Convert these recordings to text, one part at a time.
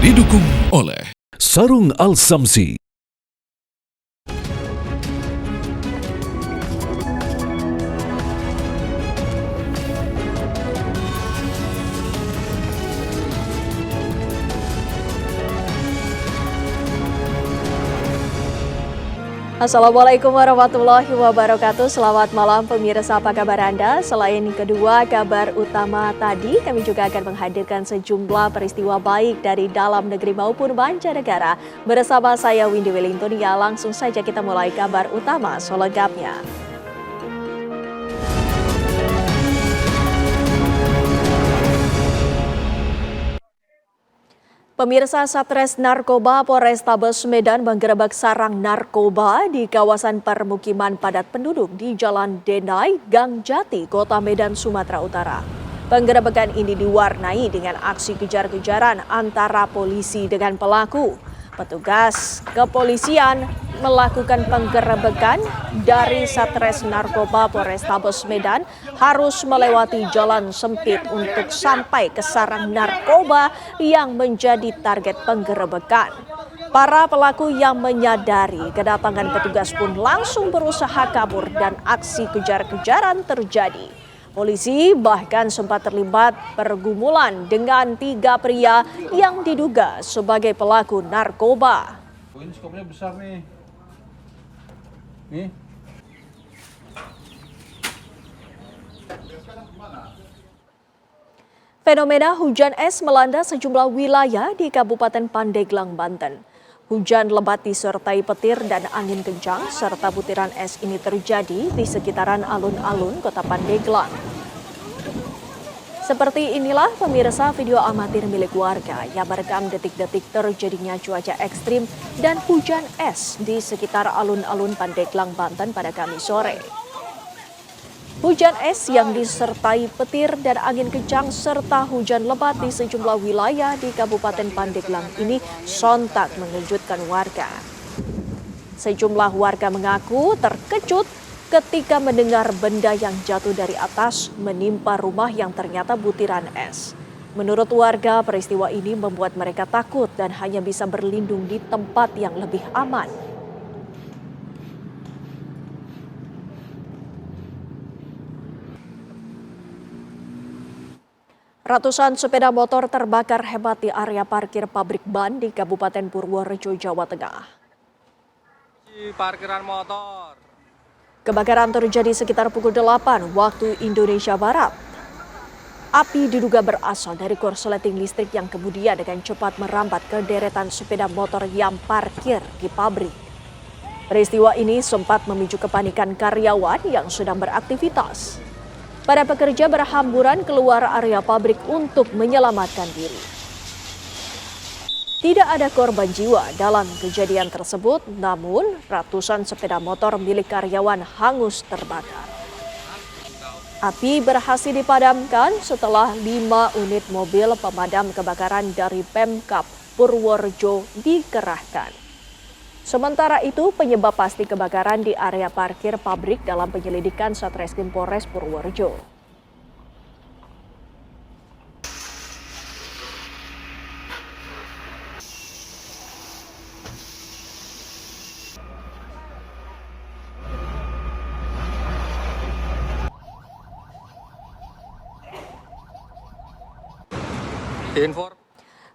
Didukung oleh Sarung Al-Samsi. Assalamualaikum warahmatullahi wabarakatuh. Selamat malam pemirsa, apa kabar Anda? Selain kedua kabar utama tadi, kami juga akan menghadirkan sejumlah peristiwa baik dari dalam negeri maupun mancanegara. Bersama saya Windy Wellington, ya langsung saja kita mulai kabar utama selengkapnya. Pemirsa, Satres Narkoba Polrestabes Medan menggerebek sarang narkoba di kawasan permukiman padat penduduk di Jalan Denai, Gang Jati, Kota Medan, Sumatera Utara. Penggerebekan ini diwarnai dengan aksi kejar-kejaran antara polisi dengan pelaku. Petugas kepolisian melakukan penggerebekan dari Satres Narkoba Polrestabes Medan harus melewati jalan sempit untuk sampai ke sarang narkoba yang menjadi target penggerebekan. Para pelaku yang menyadari kedatangan petugas pun langsung berusaha kabur dan aksi kejar-kejaran terjadi. Polisi bahkan sempat terlibat pergumulan dengan 3 pria yang diduga sebagai pelaku narkoba. Ini skopnya besar nih. Nih. Fenomena hujan es melanda sejumlah wilayah di Kabupaten Pandeglang, Banten. Hujan lebat disertai petir dan angin kencang serta butiran es ini terjadi di sekitaran alun-alun Kota Pandeglang. Seperti inilah pemirsa video amatir milik warga yang merekam detik-detik terjadinya cuaca ekstrim dan hujan es di sekitar alun-alun Pandeglang, Banten pada Kamis sore. Hujan es yang disertai petir dan angin kencang serta hujan lebat di sejumlah wilayah di Kabupaten Pandeglang ini sontak mengejutkan warga. Sejumlah warga mengaku terkejut ketika mendengar benda yang jatuh dari atas menimpa rumah yang ternyata butiran es. Menurut warga, peristiwa ini membuat mereka takut dan hanya bisa berlindung di tempat yang lebih aman. Ratusan sepeda motor terbakar hebat di area parkir pabrik ban di Kabupaten Purworejo, Jawa Tengah. Di parkiran motor. Kebakaran terjadi sekitar pukul 8 waktu Indonesia Barat. Api diduga berasal dari korsleting listrik yang kemudian dengan cepat merambat ke deretan sepeda motor yang parkir di pabrik. Peristiwa ini sempat memicu kepanikan karyawan yang sedang beraktivitas. Para pekerja berhamburan keluar area pabrik untuk menyelamatkan diri. Tidak ada korban jiwa dalam kejadian tersebut, namun ratusan sepeda motor milik karyawan hangus terbakar. Api berhasil dipadamkan setelah 5 unit mobil pemadam kebakaran dari Pemkab Purworejo dikerahkan. Sementara itu, penyebab pasti kebakaran di area parkir pabrik dalam penyelidikan Satreskrim Polres Purworejo.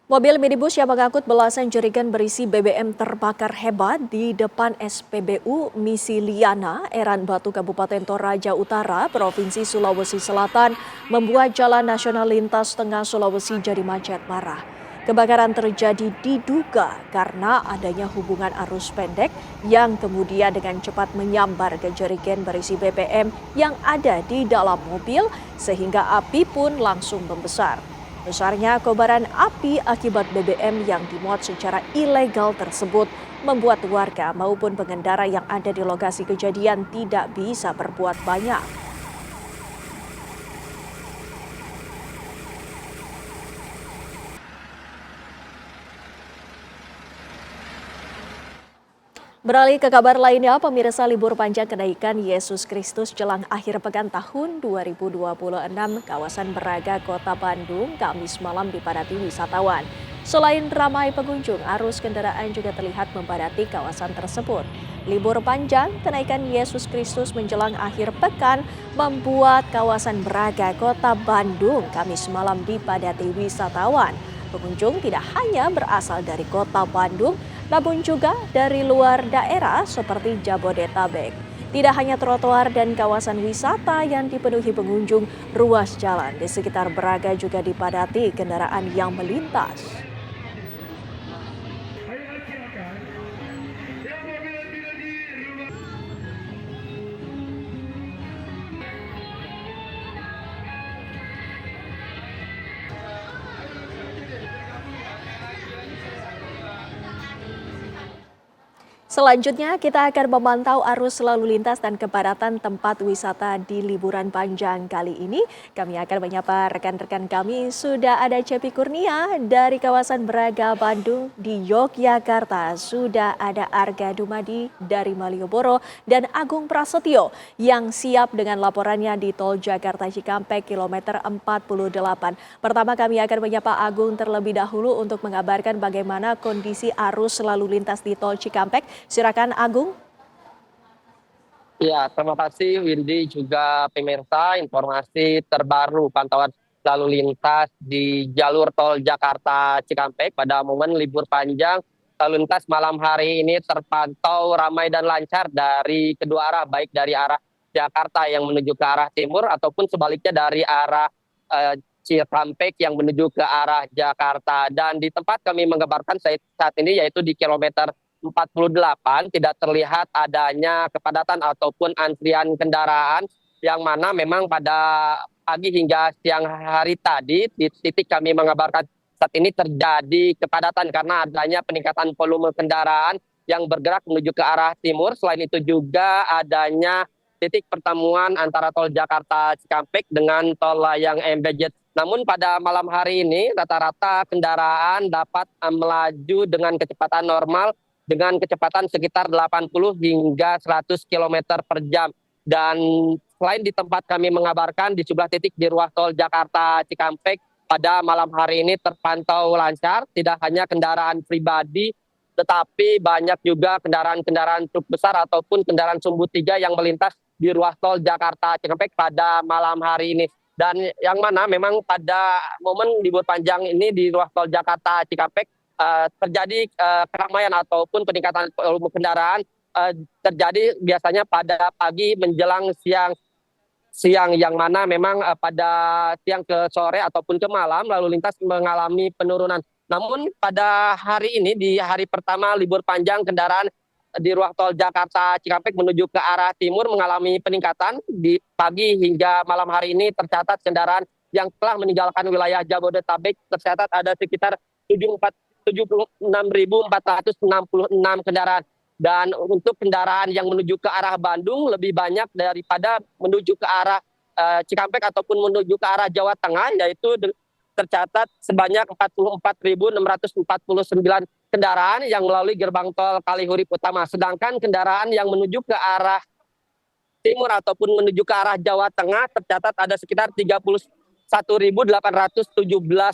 Mobil minibus yang mengangkut belasan jerigen berisi BBM terbakar hebat di depan SPBU Misi Liana, Eran Batu, Kabupaten Toraja Utara, Provinsi Sulawesi Selatan, membuat jalan nasional lintas tengah Sulawesi jadi macet parah. Kebakaran terjadi diduga karena adanya hubungan arus pendek yang kemudian dengan cepat menyambar ke jerigen berisi BBM yang ada di dalam mobil sehingga api pun langsung membesar. Besarnya kobaran api akibat BBM yang dimuat secara ilegal tersebut membuat warga maupun pengendara yang ada di lokasi kejadian tidak bisa berbuat banyak. Beralih ke kabar lainnya, pemirsa libur panjang kenaikan Yesus Kristus jelang akhir pekan tahun 2026, kawasan Braga, Kota Bandung, Kamis malam dipadati wisatawan. Selain ramai pengunjung, arus kendaraan juga terlihat memadati kawasan tersebut. Libur panjang kenaikan Yesus Kristus menjelang akhir pekan membuat kawasan Braga, Kota Bandung, Kamis malam dipadati wisatawan. Pengunjung tidak hanya berasal dari Kota Bandung, namun juga dari luar daerah seperti Jabodetabek. Tidak hanya trotoar dan kawasan wisata yang dipenuhi pengunjung, ruas jalan di sekitar Braga juga dipadati kendaraan yang melintas. Selanjutnya kita akan memantau arus lalu lintas dan kepadatan tempat wisata di liburan panjang kali ini. Kami akan menyapa rekan-rekan kami. Sudah ada Cepi Kurnia dari kawasan Braga, Bandung di Yogyakarta. Sudah ada Arga Dumadi dari Malioboro dan Agung Prasetyo yang siap dengan laporannya di Tol Jakarta Cikampek kilometer 48. Pertama kami akan menyapa Agung terlebih dahulu untuk mengabarkan bagaimana kondisi arus lalu lintas di Tol Cikampek. Silakan Agung. Ya, terima kasih Windy juga pemirsa informasi terbaru pantauan lalu lintas di jalur tol Jakarta Cikampek pada momen libur panjang. Lalu lintas malam hari ini terpantau ramai dan lancar dari kedua arah, baik dari arah Jakarta yang menuju ke arah timur ataupun sebaliknya dari arah Cikampek yang menuju ke arah Jakarta. Dan di tempat kami mengabarkan saat ini yaitu di kilometer 48 tidak terlihat adanya kepadatan ataupun antrian kendaraan yang mana memang pada pagi hingga siang hari tadi di titik kami mengabarkan saat ini terjadi kepadatan karena adanya peningkatan volume kendaraan yang bergerak menuju ke arah timur. Selain itu juga adanya titik pertemuan antara tol Jakarta Cikampek dengan tol Layang Mbz. Namun pada malam hari ini rata-rata kendaraan dapat melaju dengan kecepatan normal dengan kecepatan sekitar 80 hingga 100 km per jam. Dan selain di tempat kami mengabarkan di sebelah titik di ruas tol Jakarta Cikampek pada malam hari ini terpantau lancar, tidak hanya kendaraan pribadi, tetapi banyak juga kendaraan-kendaraan truk besar ataupun kendaraan sumbu 3 yang melintas di ruas tol Jakarta Cikampek pada malam hari ini. Dan yang mana memang pada momen libur panjang ini di ruas tol Jakarta Cikampek terjadi keramaian ataupun peningkatan volume kendaraan terjadi biasanya pada pagi menjelang siang yang mana memang pada siang ke sore ataupun ke malam lalu lintas mengalami penurunan. Namun pada hari ini di hari pertama libur panjang kendaraan di ruas tol Jakarta Cikampek menuju ke arah timur mengalami peningkatan. Di pagi hingga malam hari ini tercatat kendaraan yang telah meninggalkan wilayah Jabodetabek tercatat ada sekitar 76.466 kendaraan. Dan untuk kendaraan yang menuju ke arah Bandung lebih banyak daripada menuju ke arah Cikampek ataupun menuju ke arah Jawa Tengah, yaitu tercatat sebanyak 44.649 kendaraan yang melalui gerbang tol Kalihurip Utama. Sedangkan kendaraan yang menuju ke arah timur ataupun menuju ke arah Jawa Tengah tercatat ada sekitar 31.817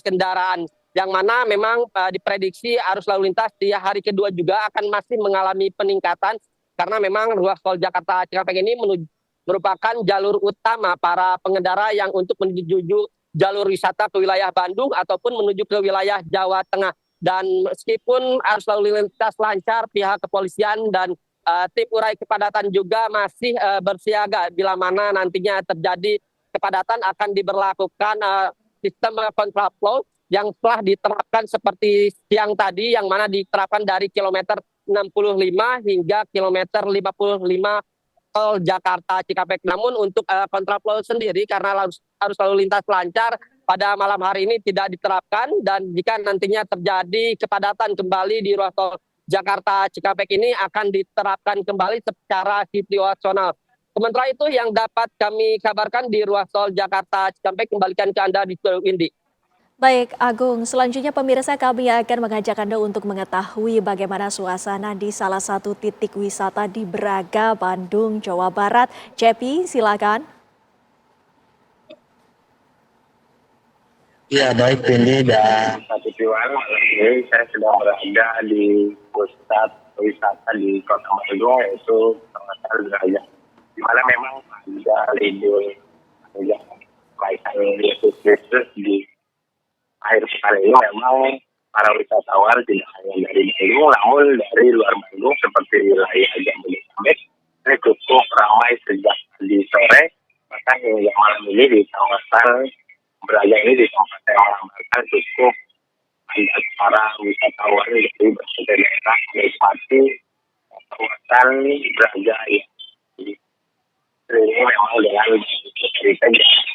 kendaraan. Yang mana memang diprediksi arus lalu lintas di hari kedua juga akan masih mengalami peningkatan karena memang ruas tol Jakarta Cikampek ini merupakan jalur utama para pengendara yang untuk menuju jalur wisata ke wilayah Bandung ataupun menuju ke wilayah Jawa Tengah. Dan meskipun arus lalu lintas lancar, pihak kepolisian dan tim urai kepadatan juga masih bersiaga bila mana nantinya terjadi kepadatan akan diberlakukan sistem kontraflow yang telah diterapkan seperti siang tadi yang mana diterapkan dari kilometer 65 hingga kilometer 55 tol Jakarta Cikampek. Namun untuk kontraflow sendiri karena arus lalu lintas lancar pada malam hari ini tidak diterapkan dan jika nantinya terjadi kepadatan kembali di ruas tol Jakarta Cikampek ini akan diterapkan kembali secara situasional. Sementara itu yang dapat kami kabarkan di ruas tol Jakarta Cikampek, kembalikan ke Anda di Studio Indi. Baik, Agung. Selanjutnya pemirsa kami akan mengajak Anda untuk mengetahui bagaimana suasana di salah satu titik wisata di Braga, Bandung, Jawa Barat. Cepi, silakan. Ya baik Cindy dan Satu Piwan, malam ini saya sudah berada di pusat wisata di Kota Bandung yaitu Kawasan Braga. Di mana memang ada libur panjang kaitan Yesus Kristus di akhir pekan ini memang para wisatawan tidak hanya dari Bandung namun dari luar Bandung seperti wilayah Jabodetabek ini cukup ramai sejak di sore, bahkan hingga malam ini di kawasan Braga ini di tempat saya melaporkan cukup banyak para wisatawan dari berbagai daerah menikmati kawasan Braga ini. Ini memang dengan cerita di sini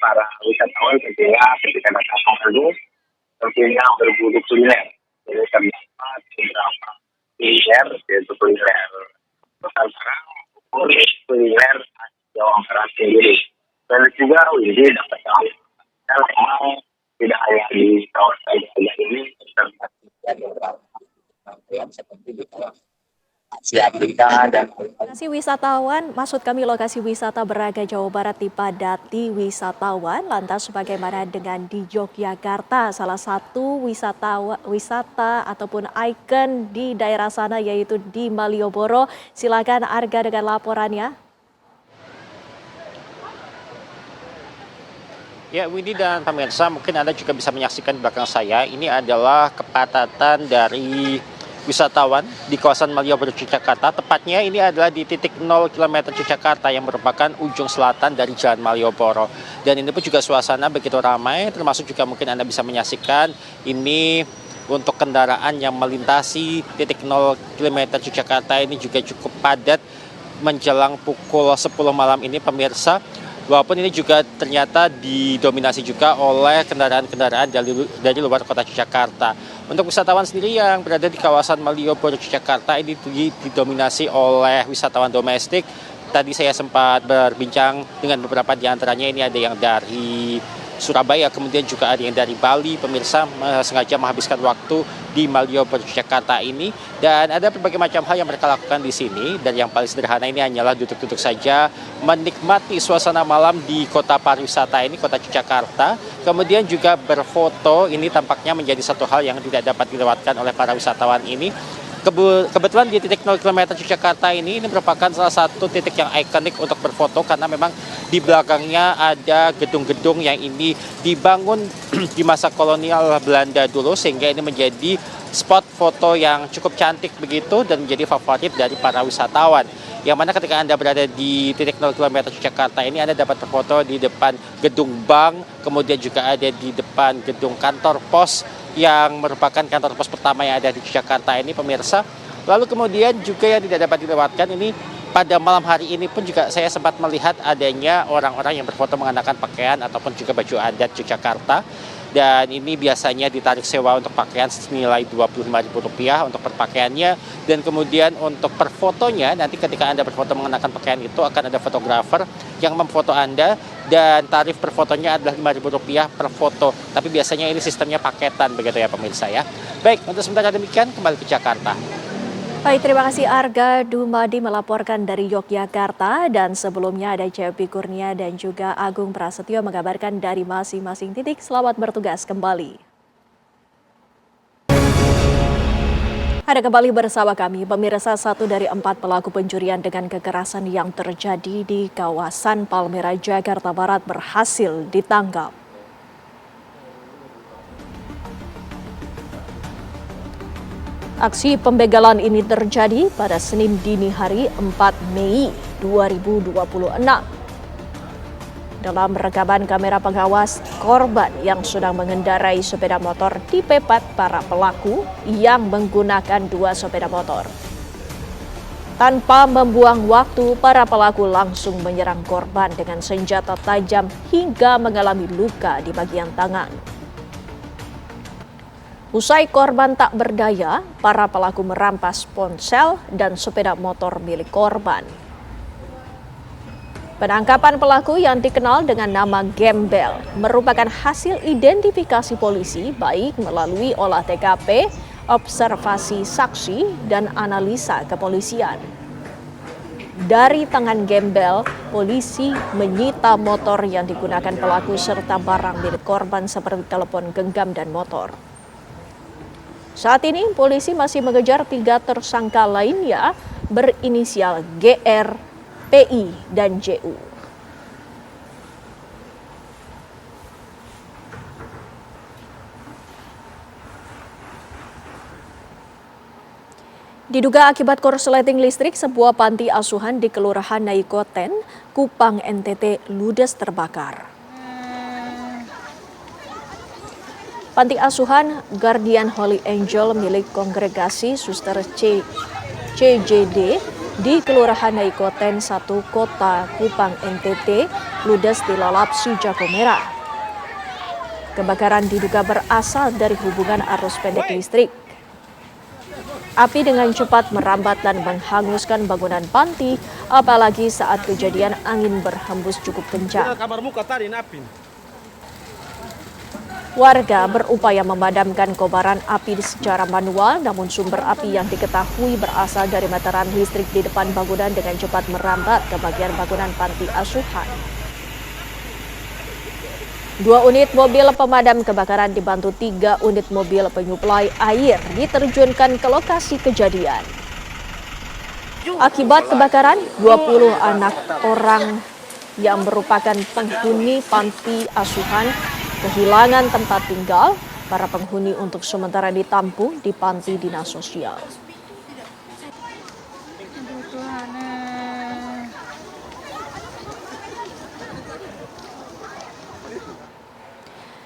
para wisatawan tentunya ketika datang ke Bandung tentunya berburu kuliner. Jadi terdapat beberapa kuliner yaitu kuliner Nusantara maupun kuliner Jawa Barat sendiri. Dan juga Windy dapat kami memang tidak hanya di kawasan Braga ini terdapat beberapa yang seperti di kawasan Asia Afrika dan Lokasi wisatawan, maksud kami lokasi wisata Braga, Jawa Barat dipadati wisatawan. Lantas bagaimana dengan di Yogyakarta, salah satu wisata ataupun ikon di daerah sana yaitu di Malioboro. Silakan Arga dengan laporannya. Ya, Windy dan pemirsa, mungkin Anda juga bisa menyaksikan di belakang saya. Ini adalah kepadatan dari wisatawan di kawasan Malioboro, Yogyakarta. Tepatnya ini adalah di titik 0 km Yogyakarta yang merupakan ujung selatan dari Jalan Malioboro. Dan ini pun juga suasana begitu ramai, termasuk juga mungkin Anda bisa menyaksikan ini untuk kendaraan yang melintasi titik 0 km Yogyakarta ini juga cukup padat menjelang pukul 10 malam ini, pemirsa. Walaupun ini juga ternyata didominasi juga oleh kendaraan-kendaraan dari luar kota Yogyakarta. Untuk wisatawan sendiri yang berada di kawasan Malioboro, Yogyakarta ini didominasi oleh wisatawan domestik. Tadi saya sempat berbincang dengan beberapa di antaranya, ini ada yang dari Surabaya, kemudian juga ada yang dari Bali. Pemirsa sengaja menghabiskan waktu di Malioboro, Jakarta ini, dan ada berbagai macam hal yang mereka lakukan di sini. Dan yang paling sederhana ini hanyalah duduk-duduk saja, menikmati suasana malam di kota pariwisata ini, kota Jakarta. Kemudian juga berfoto, ini tampaknya menjadi satu hal yang tidak dapat dilewatkan oleh para wisatawan ini. Kebetulan di titik 0 km Jakarta ini merupakan salah satu titik yang ikonik untuk berfoto karena memang di belakangnya ada gedung-gedung yang ini dibangun di masa kolonial Belanda dulu, sehingga ini menjadi spot foto yang cukup cantik begitu dan menjadi favorit dari para wisatawan. Yang mana ketika Anda berada di titik 0 km Jakarta ini, Anda dapat berfoto di depan gedung bank, kemudian juga ada di depan gedung kantor pos yang merupakan kantor pos pertama yang ada di Jakarta ini, pemirsa. Lalu kemudian juga yang tidak dapat dilewatkan ini, pada malam hari ini pun juga saya sempat melihat adanya orang-orang yang berfoto mengenakan pakaian ataupun juga baju adat Yogyakarta. Dan ini biasanya ditarik sewa untuk pakaian senilai Rp25.000 untuk perpakaiannya. Dan kemudian untuk per fotonya, nanti ketika Anda berfoto mengenakan pakaian itu akan ada fotografer yang memfoto Anda. Dan tarif per fotonya adalah Rp5.000 per foto. Tapi biasanya ini sistemnya paketan begitu ya pemirsa ya. Baik, untuk sementara demikian kembali ke Jakarta. Baik, terima kasih Arga Dumadi melaporkan dari Yogyakarta, dan sebelumnya ada Cepi Kurnia dan juga Agung Prasetyo mengabarkan dari masing-masing titik. Selamat bertugas kembali. Ada kembali bersama kami, pemirsa. 1 dari 4 pelaku pencurian dengan kekerasan yang terjadi di kawasan Palmerah, Jakarta Barat berhasil ditangkap. Aksi pembegalan ini terjadi pada Senin dini hari 4 Mei 2026. Dalam rekaman kamera pengawas, korban yang sedang mengendarai sepeda motor dipepet para pelaku yang menggunakan 2 sepeda motor. Tanpa membuang waktu, para pelaku langsung menyerang korban dengan senjata tajam hingga mengalami luka di bagian tangan. Usai korban tak berdaya, para pelaku merampas ponsel dan sepeda motor milik korban. Penangkapan pelaku yang dikenal dengan nama Gembel merupakan hasil identifikasi polisi baik melalui olah TKP, observasi saksi, dan analisa kepolisian. Dari tangan Gembel, polisi menyita motor yang digunakan pelaku serta barang milik korban seperti telepon genggam dan motor. Saat ini polisi masih mengejar 3 tersangka lainnya berinisial GR, PI, dan JU. Diduga akibat korsleting listrik, sebuah panti asuhan di Kelurahan Naikoten, Kupang, NTT ludes terbakar. Panti asuhan Guardian Holy Angel milik kongregasi Suster CJD di Kelurahan Naikoten 1 Kota Kupang, NTT ludes dilalap si jago merah. Kebakaran diduga berasal dari hubungan arus pendek listrik. Api dengan cepat merambat dan menghanguskan bangunan panti, apalagi saat kejadian angin berhembus cukup kencang. Warga berupaya memadamkan kobaran api secara manual, namun sumber api yang diketahui berasal dari meteran listrik di depan bangunan dengan cepat merambat ke bagian bangunan panti asuhan. 2 unit mobil pemadam kebakaran dibantu 3 unit mobil penyuplai air diterjunkan ke lokasi kejadian. Akibat kebakaran, 20 anak orang yang merupakan penghuni panti asuhan kehilangan tempat tinggal. Para penghuni untuk sementara ditampung di panti dinas sosial.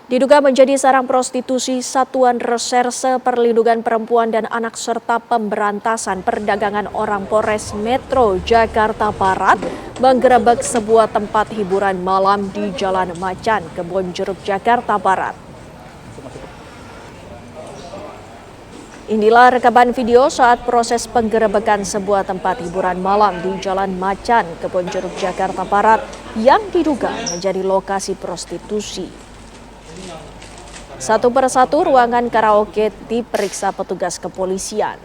Diduga menjadi sarang prostitusi, Satuan Reserse Perlindungan Perempuan dan Anak serta Pemberantasan Perdagangan Orang Polres Metro Jakarta Barat menggerebek sebuah tempat hiburan malam di Jalan Macan, Kebonjeruk, Jakarta Barat. Inilah rekaman video saat proses penggerebekan sebuah tempat hiburan malam di Jalan Macan, Kebonjeruk, Jakarta Barat yang diduga menjadi lokasi prostitusi. Satu persatu ruangan karaoke diperiksa petugas kepolisian.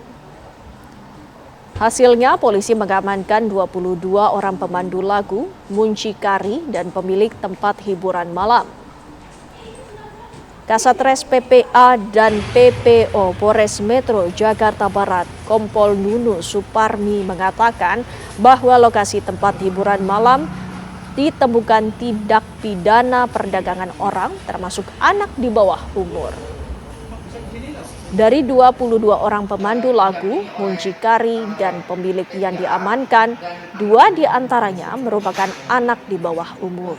Hasilnya polisi mengamankan 22 orang pemandu lagu, muncikari, dan pemilik tempat hiburan malam. Kasatres PPA dan PPO Polres Metro Jakarta Barat, Kompol Nunu Suparmi mengatakan bahwa lokasi tempat hiburan malam ditemukan tindak pidana perdagangan orang termasuk anak di bawah umur. Dari 22 orang pemandu lagu, muncikari, dan pemilik yang diamankan, 2 diantaranya merupakan anak di bawah umur.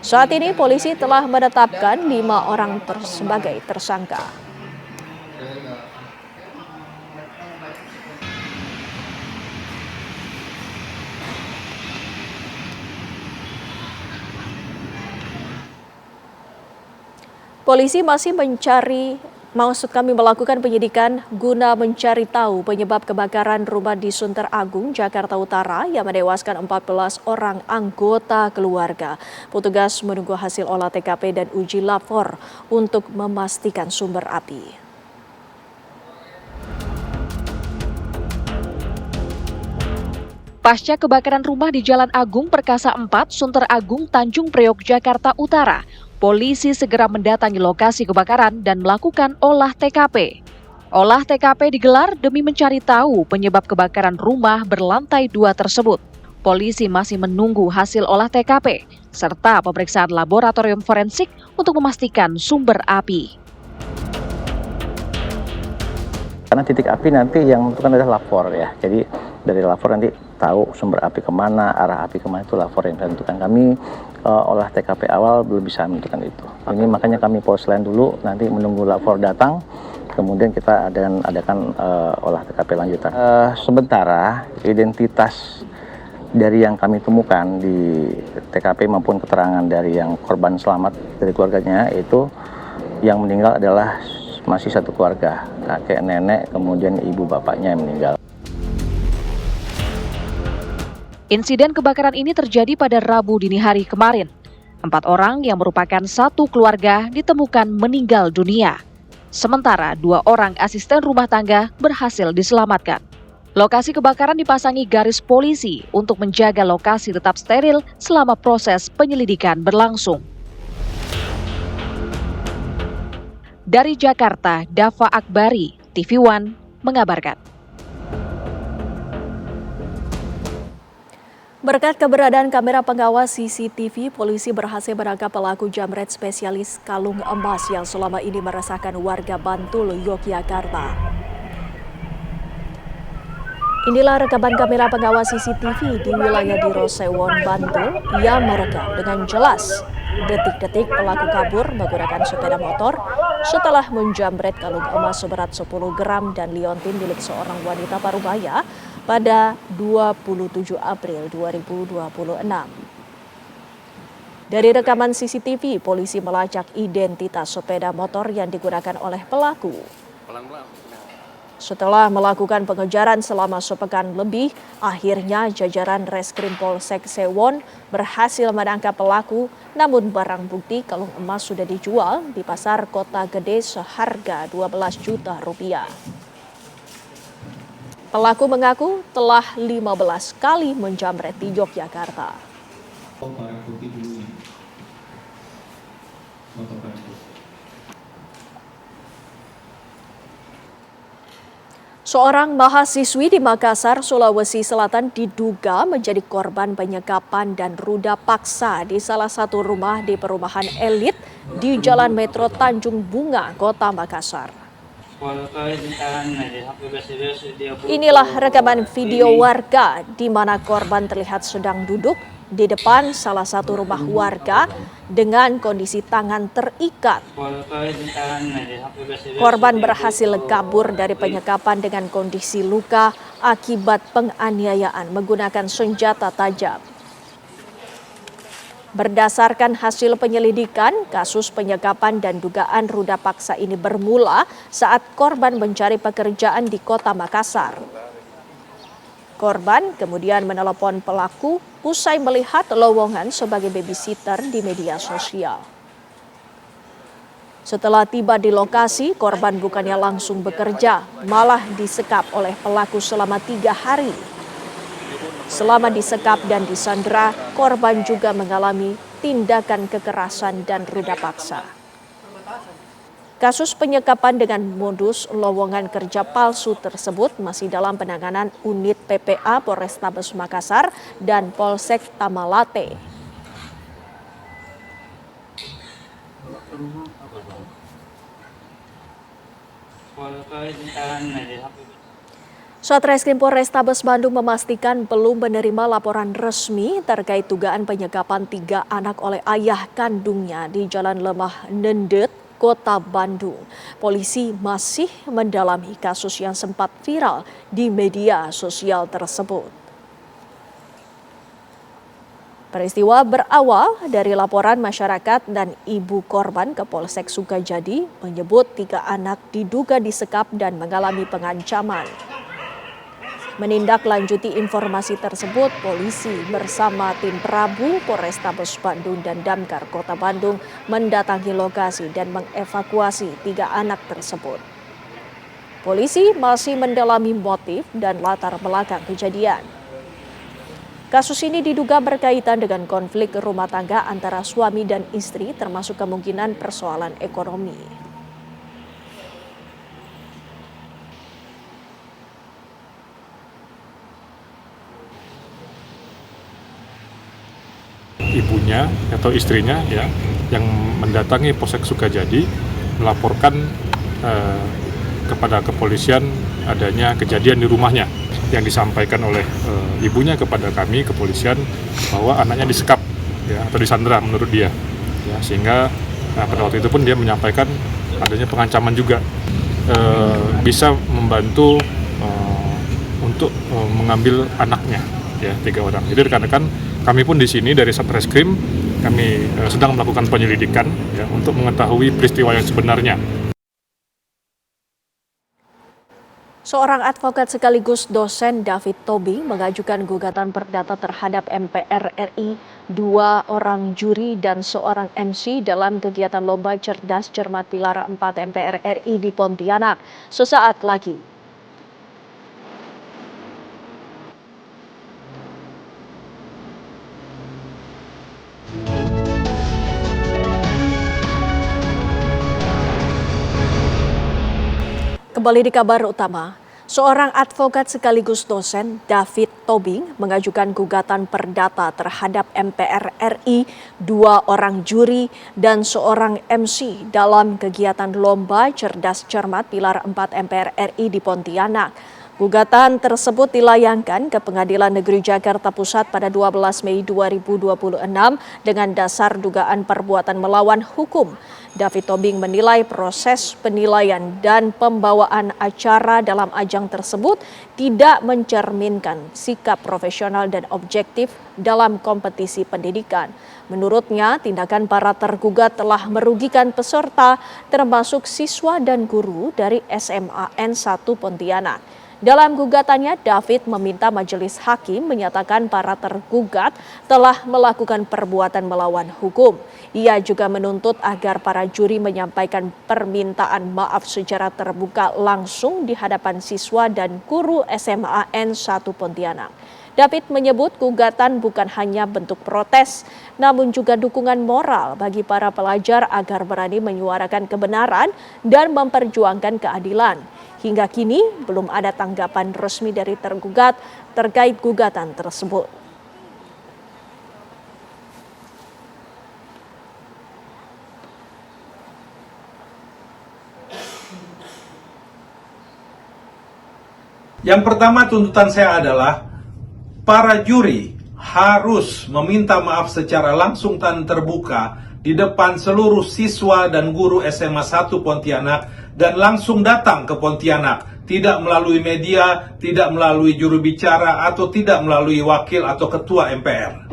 Saat ini polisi telah menetapkan 5 orang sebagai tersangka. Polisi masih melakukan penyidikan guna mencari tahu penyebab kebakaran rumah di Sunter Agung, Jakarta Utara yang menewaskan 14 orang anggota keluarga. Petugas menunggu hasil olah TKP dan uji lapor untuk memastikan sumber api. Pasca kebakaran rumah di Jalan Agung Perkasa 4, Sunter Agung, Tanjung Priok, Jakarta Utara, polisi segera mendatangi lokasi kebakaran dan melakukan olah TKP. Olah TKP digelar demi mencari tahu penyebab kebakaran rumah berlantai 2 tersebut. Polisi masih menunggu hasil olah TKP serta pemeriksaan laboratorium forensik untuk memastikan sumber api. Karena titik api nanti yang menentukan adalah lapor ya. Jadi dari lapor nanti tahu sumber api kemana, arah api kemana, itu lapor yang menentukan. Kami olah TKP awal belum bisa menentukan itu. Ini makanya kami Polselain dulu, nanti menunggu lapor datang, kemudian kita adakan olah TKP lanjutan. Sementara identitas dari yang kami temukan di TKP maupun keterangan dari yang korban selamat dari keluarganya, itu yang meninggal adalah masih satu keluarga, kakek, nenek, kemudian ibu bapaknya yang meninggal. Insiden kebakaran ini terjadi pada Rabu dini hari kemarin. 4 orang yang merupakan satu keluarga ditemukan meninggal dunia. Sementara 2 orang asisten rumah tangga berhasil diselamatkan. Lokasi kebakaran dipasangi garis polisi untuk menjaga lokasi tetap steril selama proses penyelidikan berlangsung. Dari Jakarta, Dava Akbari, TV One, mengabarkan. Berkat keberadaan kamera pengawas CCTV, polisi berhasil menangkap pelaku jamret spesialis kalung emas yang selama ini meresahkan warga Bantul, Yogyakarta. Inilah rekaman kamera pengawas CCTV di wilayah Dirosewon, Bantul yang merekam dengan jelas detik-detik pelaku kabur menggunakan sepeda motor setelah menjamret kalung emas seberat 10 gram dan liontin milik seorang wanita Parubaya pada 27 April 2026. Dari rekaman CCTV, polisi melacak identitas sepeda motor yang digunakan oleh pelaku. Setelah melakukan pengejaran selama sepekan lebih, akhirnya jajaran Reskrim Polsek Sewon berhasil menangkap pelaku, namun barang bukti kalung emas sudah dijual di pasar Kota Gede seharga 12 juta rupiah. Pelaku mengaku telah 15 kali menjamret di Yogyakarta. Seorang mahasiswi di Makassar, Sulawesi Selatan diduga menjadi korban penyekapan dan ruda paksa di salah satu rumah di perumahan elit di Jalan Metro Tanjung Bunga, Kota Makassar. Inilah rekaman video warga di mana korban terlihat sedang duduk di depan salah satu rumah warga dengan kondisi tangan terikat. Korban berhasil kabur dari penyekapan dengan kondisi luka akibat penganiayaan menggunakan senjata tajam. Berdasarkan hasil penyelidikan, kasus penyekapan dan dugaan ruda paksa ini bermula saat korban mencari pekerjaan di Kota Makassar. Korban kemudian menelepon pelaku usai melihat lowongan sebagai babysitter di media sosial. Setelah tiba di lokasi, korban bukannya langsung bekerja, malah disekap oleh pelaku selama 3 hari. Selama disekap dan disandera, korban juga mengalami tindakan kekerasan dan ruda paksa. Kasus penyekapan dengan modus lowongan kerja palsu tersebut masih dalam penanganan unit PPA Polrestabes Makassar dan Polsek Tamalate. Satreskrim Polrestabes Bandung memastikan belum menerima laporan resmi terkait dugaan penyekapan 3 anak oleh ayah kandungnya di Jalan Lemah Nendet, Kota Bandung. Polisi masih mendalami kasus yang sempat viral di media sosial tersebut. Peristiwa berawal dari laporan masyarakat dan ibu korban ke Polsek Sukajadi menyebut 3 anak diduga disekap dan mengalami pengancaman. Menindaklanjuti informasi tersebut, polisi bersama tim Prabu Polrestabes Bandung dan Damkar Kota Bandung mendatangi lokasi dan mengevakuasi 3 anak tersebut. Polisi masih mendalami motif dan latar belakang kejadian. Kasus ini diduga berkaitan dengan konflik rumah tangga antara suami dan istri, termasuk kemungkinan persoalan ekonomi. Ibunya atau istrinya ya yang mendatangi Polsek Sukajadi melaporkan kepada kepolisian adanya kejadian di rumahnya, yang disampaikan oleh ibunya kepada kami kepolisian bahwa anaknya disekap ya, atau disandera menurut dia ya, sehingga pada waktu itu pun dia menyampaikan adanya pengancaman juga bisa membantu untuk mengambil anaknya ya, 3 orang. Jadi rekan-rekan kami pun di sini dari Satreskrim kami sedang melakukan penyelidikan ya, untuk mengetahui peristiwa yang sebenarnya. Seorang advokat sekaligus dosen, David Tobing, mengajukan gugatan perdata terhadap MPR RI, 2 orang juri dan seorang MC dalam kegiatan Lomba Cerdas Cermat Pilar 4 MPR RI di Pontianak sesaat lagi. Kembali di kabar utama, seorang advokat sekaligus dosen, David Tobing, mengajukan gugatan perdata terhadap MPR RI, 2 orang juri dan seorang MC dalam kegiatan Lomba Cerdas Cermat Pilar 4 MPR RI di Pontianak. Gugatan tersebut dilayangkan ke Pengadilan Negeri Jakarta Pusat pada 12 Mei 2026 dengan dasar dugaan perbuatan melawan hukum. David Tobing menilai proses penilaian dan pembawaan acara dalam ajang tersebut tidak mencerminkan sikap profesional dan objektif dalam kompetisi pendidikan. Menurutnya, tindakan para tergugat telah merugikan peserta termasuk siswa dan guru dari SMAN 1 Pontianak. Dalam gugatannya, David meminta majelis hakim menyatakan para tergugat telah melakukan perbuatan melawan hukum. Ia juga menuntut agar para juri menyampaikan permintaan maaf secara terbuka langsung di hadapan siswa dan guru SMAN 1 Pontianak. David menyebut gugatan bukan hanya bentuk protes, namun juga dukungan moral bagi para pelajar agar berani menyuarakan kebenaran dan memperjuangkan keadilan. Hingga kini belum ada tanggapan resmi dari tergugat terkait gugatan tersebut. Yang pertama tuntutan saya adalah para juri harus meminta maaf secara langsung dan terbuka di depan seluruh siswa dan guru SMA 1 Pontianak dan langsung datang ke Pontianak, tidak melalui media, tidak melalui juru bicara atau tidak melalui wakil atau ketua MPR.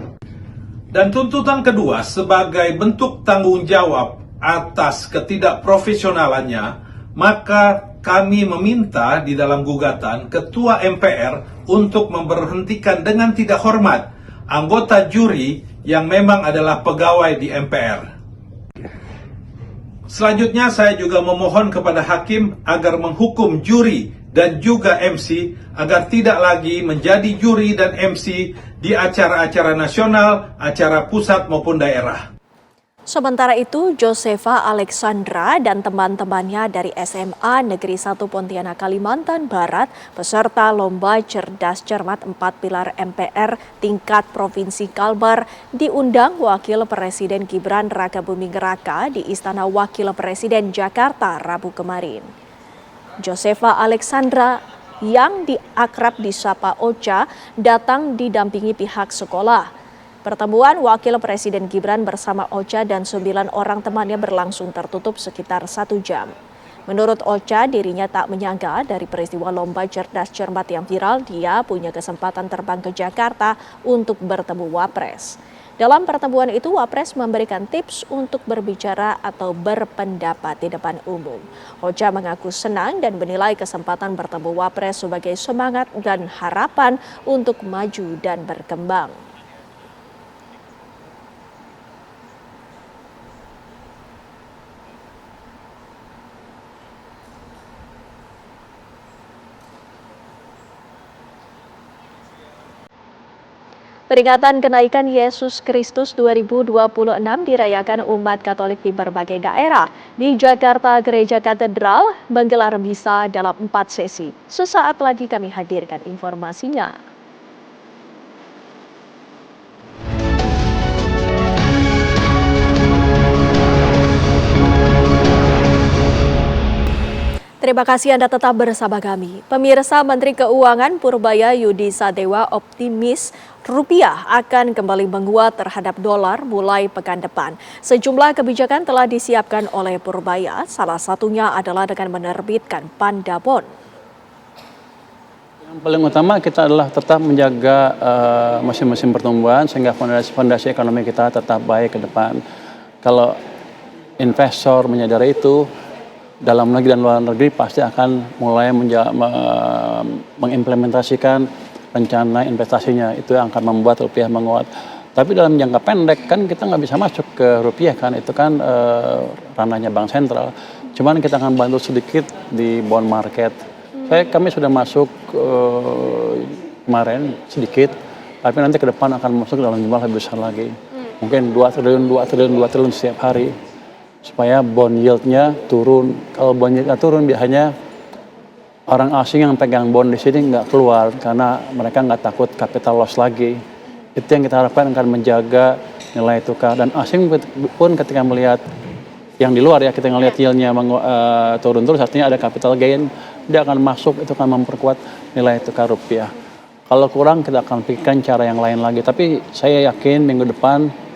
Dan tuntutan kedua, sebagai bentuk tanggung jawab atas ketidakprofesionalannya, maka kami meminta di dalam gugatan ketua MPR untuk memberhentikan dengan tidak hormat anggota juri yang memang adalah pegawai di MPR. Selanjutnya saya juga memohon kepada hakim agar menghukum juri dan juga MC agar tidak lagi menjadi juri dan MC di acara-acara nasional, acara pusat maupun daerah. Sementara itu, Josefa Alexandra dan teman-temannya dari SMA Negeri 1 Pontianak Kalimantan Barat peserta Lomba Cerdas Cermat 4 Pilar MPR tingkat Provinsi Kalbar diundang Wakil Presiden Gibran Rakabuming Raka di Istana Wakil Presiden Jakarta Rabu kemarin. Josefa Alexandra yang akrab disapa Ocha datang didampingi pihak sekolah. Pertemuan Wakil Presiden Gibran bersama Ocha dan 9 orang temannya berlangsung tertutup sekitar 1 jam. Menurut Ocha, dirinya tak menyangka dari peristiwa Lomba Cerdas Cermat yang viral, dia punya kesempatan terbang ke Jakarta untuk bertemu Wapres. Dalam pertemuan itu, Wapres memberikan tips untuk berbicara atau berpendapat di depan umum. Ocha mengaku senang dan menilai kesempatan bertemu Wapres sebagai semangat dan harapan untuk maju dan berkembang. Peringatan kenaikan Yesus Kristus 2026 dirayakan umat Katolik di berbagai daerah. Di Jakarta, Gereja Katedral menggelar misa dalam 4 sesi. Sesaat lagi kami hadirkan informasinya. Terima kasih Anda tetap bersama kami. Pemirsa, Menteri Keuangan Purbaya Yudi Sadewa optimis rupiah akan kembali menguat terhadap dolar mulai pekan depan. Sejumlah kebijakan telah disiapkan oleh Purbaya, salah satunya adalah dengan menerbitkan Pandabon. Yang paling utama kita adalah tetap menjaga musim-musim pertumbuhan sehingga fondasi ekonomi kita tetap baik ke depan. Kalau investor menyadari itu, dalam negeri dan luar negeri pasti akan mulai mengimplementasikan rencana investasinya. Itu yang akan membuat rupiah menguat. Tapi dalam jangka pendek kan kita nggak bisa masuk ke rupiah kan, itu kan ranahnya bank sentral. Cuman kita akan bantu sedikit di bond market. Kami sudah masuk kemarin sedikit, tapi nanti ke depan akan masuk dalam jumlah lebih besar lagi. Mungkin 2 triliun setiap hari. Supaya bond yield-nya turun. Kalau bond yield-nya turun biasanya orang asing yang pegang bond di sini nggak keluar karena mereka nggak takut capital loss lagi. Itu yang kita harapkan akan menjaga nilai tukar. Dan asing pun ketika melihat yang di luar ya, kita ngelihat yield-nya turun terus, artinya ada capital gain, dia akan masuk, itu akan memperkuat nilai tukar rupiah. Kalau kurang kita akan pikirkan cara yang lain lagi. Tapi saya yakin minggu depan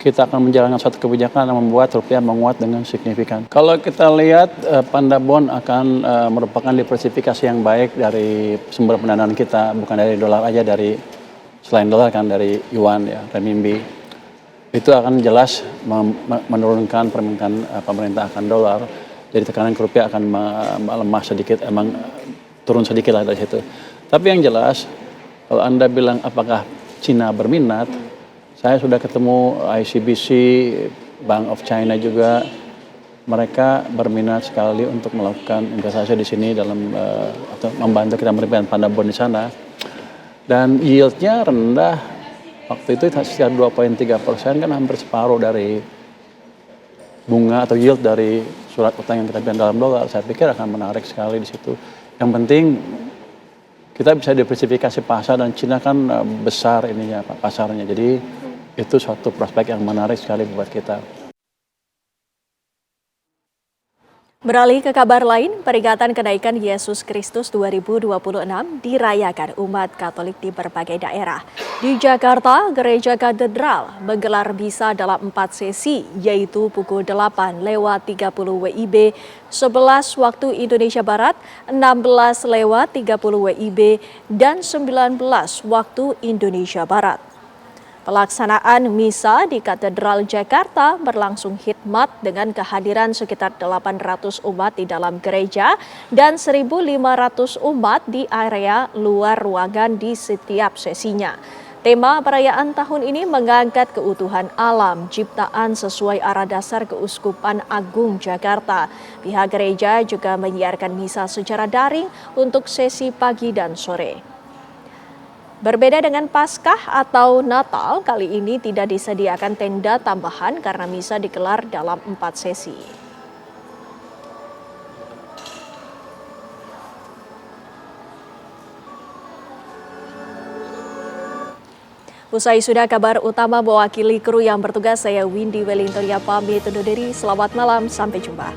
kita akan menjalankan suatu kebijakan yang membuat rupiah menguat dengan signifikan. Kalau kita lihat Panda Bond akan merupakan diversifikasi yang baik dari sumber pendanaan kita, bukan dari dolar aja, dari selain dolar kan dari yuan ya, renminbi. Itu akan jelas menurunkan permintaan pemerintah akan dolar. Jadi tekanan ke rupiah akan melemah sedikit, emang turun sedikit lah dari situ. Tapi yang jelas kalau Anda bilang apakah Cina berminat, saya sudah ketemu ICBC, Bank of China juga, mereka berminat sekali untuk melakukan investasi di sini dalam atau membantu kita memberikan Panda Bond di sana. Dan yield-nya rendah, waktu itu sekitar 2,3%, kan hampir separuh dari bunga atau yield dari surat utang yang kita berikan dalam dolar. Saya pikir akan menarik sekali di situ. Yang penting kita bisa diversifikasi pasar, dan Cina kan besar ininya pasarnya, jadi itu suatu prospek yang menarik sekali buat kita. Beralih ke kabar lain, peringatan kenaikan Yesus Kristus 2026 dirayakan umat Katolik di berbagai daerah. Di Jakarta, Gereja Katedral menggelar misa dalam 4 sesi, yaitu pukul 8:30 WIB, 11 waktu Indonesia Barat, 16:30 WIB, dan 19 waktu Indonesia Barat. Pelaksanaan misa di Katedral Jakarta berlangsung hikmat dengan kehadiran sekitar 800 umat di dalam gereja dan 1.500 umat di area luar ruangan di setiap sesinya. Tema perayaan tahun ini mengangkat keutuhan alam ciptaan sesuai arah dasar Keuskupan Agung Jakarta. Pihak gereja juga menyiarkan misa secara daring untuk sesi pagi dan sore. Berbeda dengan Paskah atau Natal, kali ini tidak disediakan tenda tambahan karena misa digelar dalam 4 sesi. Usai sudah kabar utama mewakili kru yang bertugas, saya Windy Wellingtonia pamit undur diri. Selamat malam, sampai jumpa.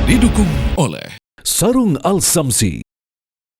Didukung oleh Sarung Al Samsi,